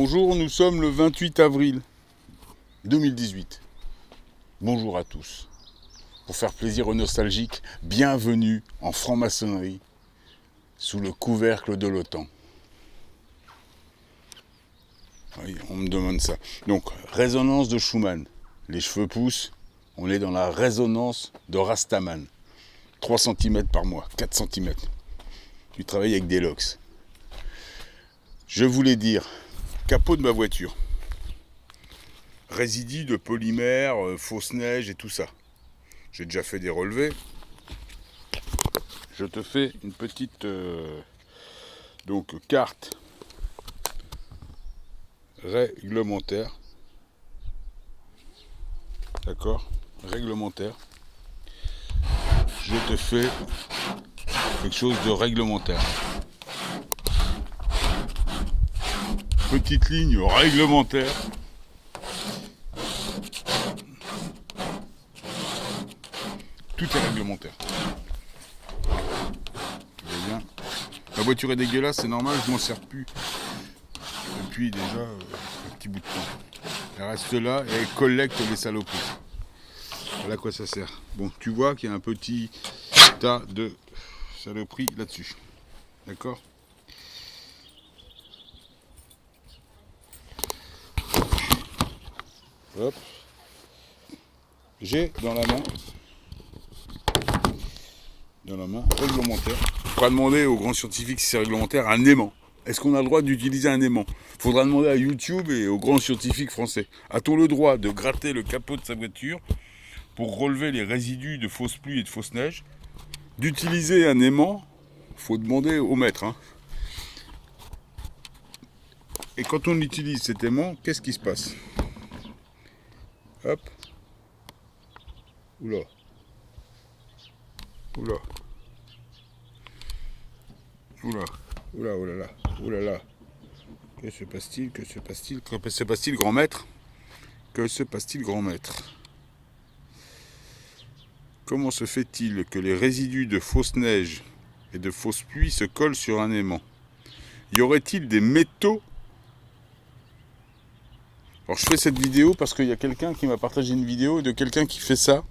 Bonjour, nous sommes le 28 avril 2018. Bonjour à tous. Pour faire plaisir aux nostalgiques, bienvenue en franc-maçonnerie sous le couvercle de l'OTAN. Oui, on me demande ça. Donc, résonance de Schumann. Les cheveux poussent, on est dans la résonance de Rastaman. 3 cm par mois, 4 cm. Tu travailles avec des LOX. Je voulais dire, capot de ma voiture. Résidus de polymère, fausse neige et tout ça. J'ai déjà fait des relevés. Je te fais une petite carte réglementaire. D'accord? Réglementaire. Je te fais quelque chose de réglementaire. Petite ligne réglementaire. Tout est réglementaire. Tu vois bien. La voiture est dégueulasse, c'est normal, je m'en sers plus. Depuis déjà un petit bout de temps. Elle reste là et elle collecte les saloperies. Voilà à quoi ça sert. Bon, tu vois qu'il y a un petit tas de saloperies là-dessus. D'accord ? Hop. J'ai dans la main réglementaire. Il faudra demander aux grands scientifiques si c'est réglementaire un aimant. Est-ce qu'on a le droit d'utiliser un aimant ? Il faudra demander à YouTube et aux grands scientifiques français. A-t-on le droit de gratter le capot de sa voiture pour relever les résidus de fausse pluie et de fausse neige ? D'utiliser un aimant, il faut demander au maître. Et quand on utilise cet aimant, qu'est-ce qui se passe ? Hop. Oula. Oula. Oula. Oula, oula là. Oula là. Que se passe-t-il ? Que se passe-t-il ? Que se passe-t-il, grand maître ? Que se passe-t-il, grand maître ? Comment se fait-il que les résidus de fausse neige et de fausse pluie se collent sur un aimant ? Y aurait-il des métaux ? Alors je fais cette vidéo parce qu'il y a quelqu'un qui m'a partagé une vidéo de quelqu'un qui fait ça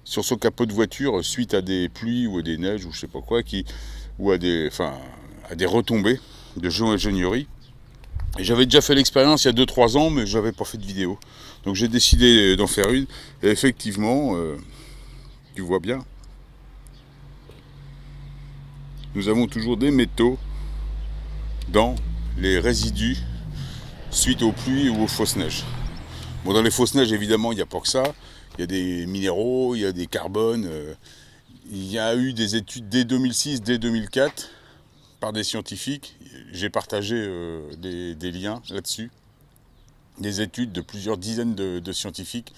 sur son capot de voiture suite à des pluies ou à des neiges ou je sais pas quoi, ou à des retombées de géo-ingénierie. Et j'avais déjà fait l'expérience il y a 2-3 ans, mais j'avais pas fait de vidéo. Donc j'ai décidé d'en faire une. Et effectivement, tu vois bien, nous avons toujours des métaux dans les résidus suite aux pluies ou aux fausses neiges. Bon, dans les fausses neiges, évidemment, il n'y a pas que ça. Il y a des minéraux, il y a des carbones. Il y a eu des études dès 2006, dès 2004, par des scientifiques. J'ai partagé des liens là-dessus. Des études de plusieurs dizaines de scientifiques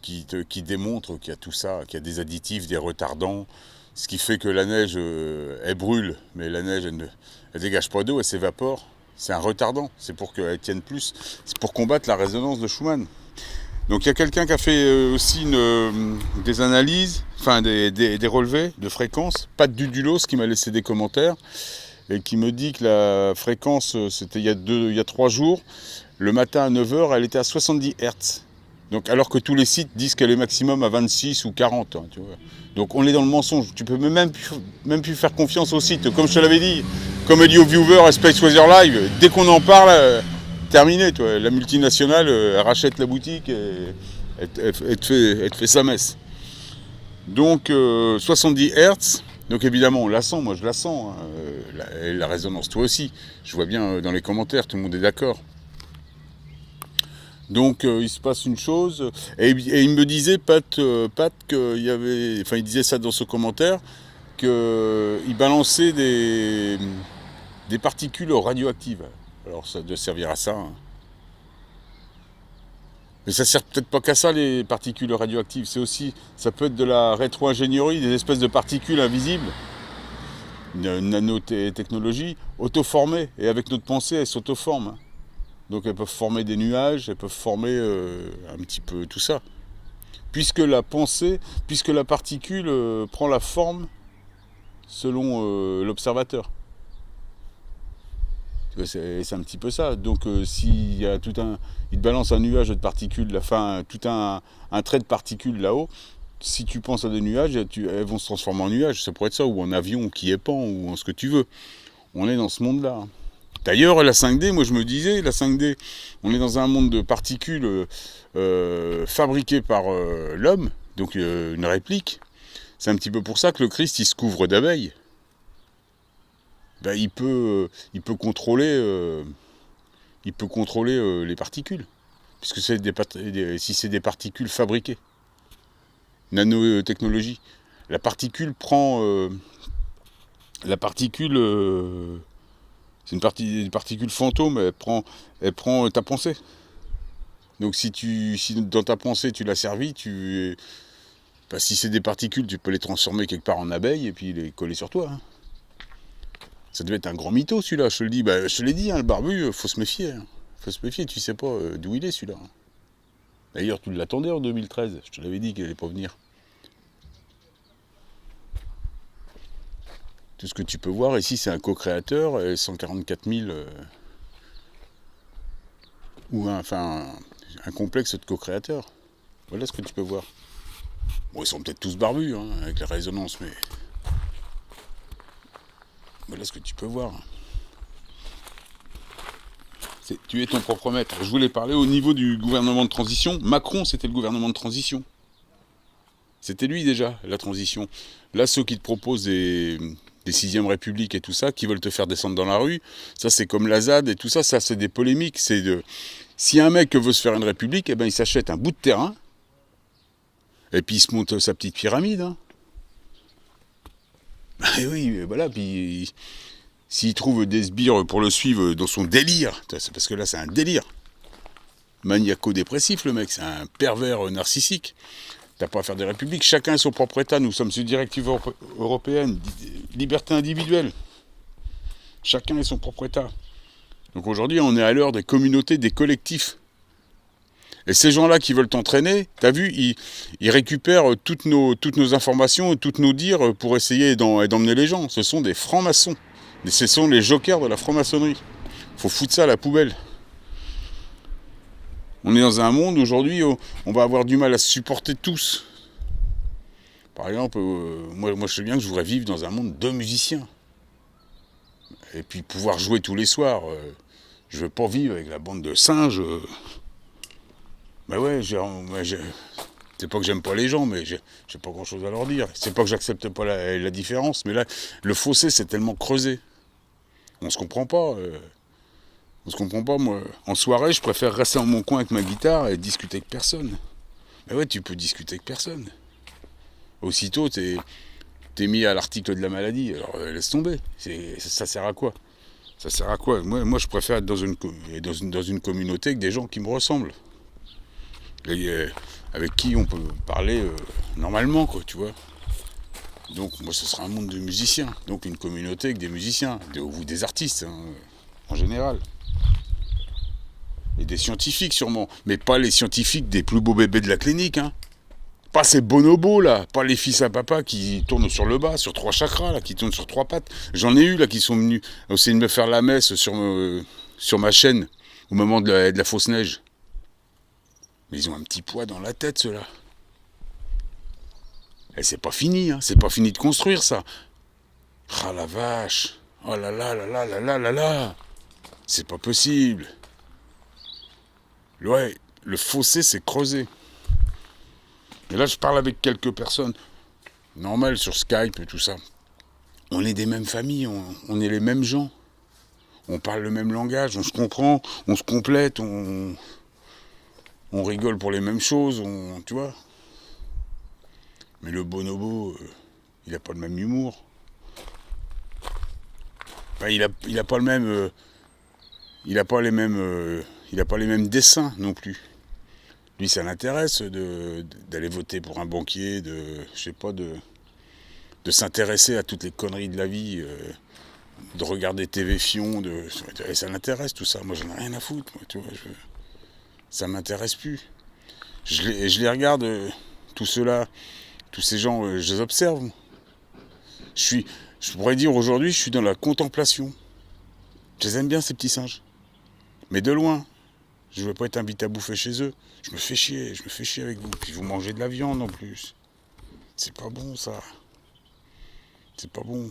qui démontrent qu'il y a tout ça, qu'il y a des additifs, des retardants. Ce qui fait que la neige, elle brûle, mais la neige, elle dégage pas d'eau, elle s'évapore. C'est un retardant, c'est pour qu'elle tienne plus. C'est pour combattre la résonance de Schumann. Donc il y a quelqu'un qui a fait aussi des analyses, enfin des relevés de fréquences. Pat Dudulos qui m'a laissé des commentaires et qui me dit que la fréquence, c'était il y a 3 jours, le matin à 9h, elle était à 70 Hz. Donc, alors que tous les sites disent qu'elle est maximum à 26 ou 40. Tu vois. Donc on est dans le mensonge. Tu peux même plus faire confiance au site. Comme je te l'avais dit, comme Elio Viewer, Space Weather Live, dès qu'on en parle, terminé. Toi. La multinationale, elle rachète la boutique et elle te fait sa messe. Donc 70 Hz. Donc évidemment, on la sent. Moi, je la sens. La résonance, toi aussi. Je vois bien dans les commentaires, tout le monde est d'accord. Donc il se passe une chose, et il me disait, Pat, qu'il y avait, enfin il disait ça dans ce commentaire, qu'il balançait des particules radioactives. Alors ça doit servir à ça. Mais ça sert peut-être pas qu'à ça, les particules radioactives. C'est aussi, ça peut être de la rétro-ingénierie, des espèces de particules invisibles, une nanotechnologie, auto-formées, et avec notre pensée, elles s'auto-forment. Donc elles peuvent former des nuages, elles peuvent former un petit peu tout ça. Puisque la particule prend la forme selon l'observateur. Tu vois, c'est un petit peu ça. Donc s'il y a il te balance un nuage de particules, tout un trait de particules là-haut, si tu penses à des nuages, elles vont se transformer en nuages. Ça pourrait être ça, ou en avion qui épand, ou en ce que tu veux. On est dans ce monde-là. D'ailleurs, la 5D, moi je me disais, la 5D, on est dans un monde de particules fabriquées par l'homme, donc une réplique. C'est un petit peu pour ça que le Christ, il se couvre d'abeilles. Ben, il peut contrôler, les particules, puisque si c'est des particules fabriquées. Nanotechnologie. La particule c'est une particule fantôme, elle prend ta pensée. Donc si dans ta pensée tu l'as servi, si c'est des particules, tu peux les transformer quelque part en abeilles et puis les coller sur toi. Hein. Ça devait être un grand mytho celui-là, je te le dis. Je te l'ai dit, hein, le barbu, faut se méfier. Hein. Faut se méfier, tu sais pas d'où il est celui-là. Hein. D'ailleurs, tu l'attendais en 2013, je te l'avais dit qu'il allait pas venir. Tout ce que tu peux voir ici, c'est un co-créateur, 144 000, un complexe de co-créateurs. Voilà ce que tu peux voir. Bon, ils sont peut-être tous barbus, hein, avec la résonance, mais voilà ce que tu peux voir. Tu es ton propre maître. Je voulais parler au niveau du gouvernement de transition. Macron, c'était le gouvernement de transition. C'était lui déjà, la transition. Là, ceux qui te proposent des 6e République et tout ça, qui veulent te faire descendre dans la rue, ça c'est comme la ZAD et tout ça, c'est des polémiques. Si un mec veut se faire une république, eh ben, il s'achète un bout de terrain, et puis il se monte sa petite pyramide. Hein. Et oui, voilà, puis s'il trouve des sbires pour le suivre dans son délire, c'est parce que là c'est un délire, maniaco-dépressif le mec, c'est un pervers narcissique. T'as pas à faire des républiques, chacun a son propre État, nous sommes sur directive européenne, liberté individuelle. Chacun a son propre État. Donc aujourd'hui, on est à l'heure des communautés, des collectifs. Et ces gens-là qui veulent t'entraîner, t'as vu, ils récupèrent toutes nos informations, toutes nos dires pour essayer d'emmener les gens. Ce sont des francs-maçons. Ce sont les jokers de la franc-maçonnerie. Faut foutre ça à la poubelle. On est dans un monde aujourd'hui où on va avoir du mal à se supporter tous. Par exemple, moi je sais bien que je voudrais vivre dans un monde de musiciens. Et puis pouvoir jouer tous les soirs. Je veux pas vivre avec la bande de singes. Ben ouais, c'est pas que j'aime pas les gens, mais j'ai pas grand chose à leur dire. C'est pas que j'accepte pas la différence, mais là, le fossé c'est tellement creusé. On se comprend pas. On se comprend pas, moi. En soirée, je préfère rester dans mon coin avec ma guitare et discuter avec personne. Mais ouais, tu peux discuter avec personne. Aussitôt, t'es mis à l'article de la maladie. Alors laisse tomber. Ça sert à quoi? Ça sert à quoi? Moi, je préfère être dans une communauté avec des gens qui me ressemblent. Et, avec qui on peut parler normalement, quoi, tu vois. Donc, moi, ce sera un monde de musiciens. Donc, une communauté avec des musiciens, ou des artistes, hein, en général. Et des scientifiques sûrement, mais pas les scientifiques des plus beaux bébés de la clinique, hein. Pas ces bonobos là, pas les fils à papa qui tournent sur le bas, sur 3 chakras là, qui tournent sur 3 pattes. J'en ai eu là qui sont venus essayer de me faire la messe sur ma chaîne au moment de la fausse neige. Mais ils ont un petit poids dans la tête ceux-là. Et c'est pas fini, hein, c'est pas fini de construire ça. Ah la vache, oh là là là là là là là là, c'est pas possible. Ouais, le fossé s'est creusé. Et là, je parle avec quelques personnes, normal, sur Skype et tout ça. On est des mêmes familles, on est les mêmes gens. On parle le même langage, on se comprend, on se complète, on rigole pour les mêmes choses, tu vois. Mais le bonobo, il n'a pas le même humour. Enfin, il a pas le même... il n'a pas les mêmes dessins non plus. Lui, ça l'intéresse d'aller voter pour un banquier, de s'intéresser à toutes les conneries de la vie, de regarder TV Fion, et ça l'intéresse tout ça. Moi, j'en ai rien à foutre, moi, tu vois. Ça m'intéresse plus. Je les regarde, tous ceux-là, tous ces gens, je les observe. Je pourrais dire aujourd'hui, je suis dans la contemplation. Je les aime bien, ces petits singes. Mais de loin. Je ne veux pas être invité à bouffer chez eux. Je me fais chier avec vous. Puis vous mangez de la viande en plus. C'est pas bon ça. C'est pas bon.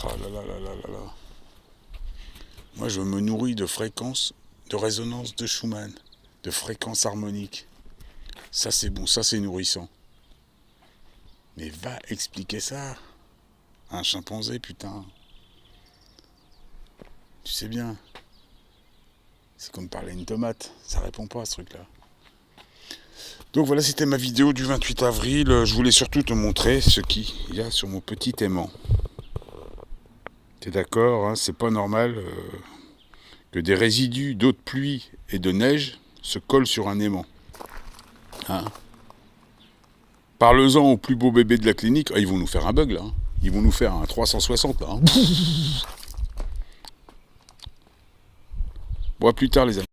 Oh là là là là là là. Moi je me nourris de fréquences, de résonance de Schumann, de fréquences harmoniques. Ça c'est bon, ça c'est nourrissant. Mais va expliquer ça à un chimpanzé, putain. Tu sais bien. C'est comme parler à une tomate. Ça répond pas à ce truc-là. Donc voilà, c'était ma vidéo du 28 avril. Je voulais surtout te montrer ce qu'il y a sur mon petit aimant. T'es d'accord, hein, c'est pas normal que des résidus d'eau de pluie et de neige se collent sur un aimant. Hein. Parle-en aux plus beaux bébés de la clinique. Ah, ils vont nous faire un bug là. Hein. Ils vont nous faire un 360 là. Hein. Bon, à plus tard les amis.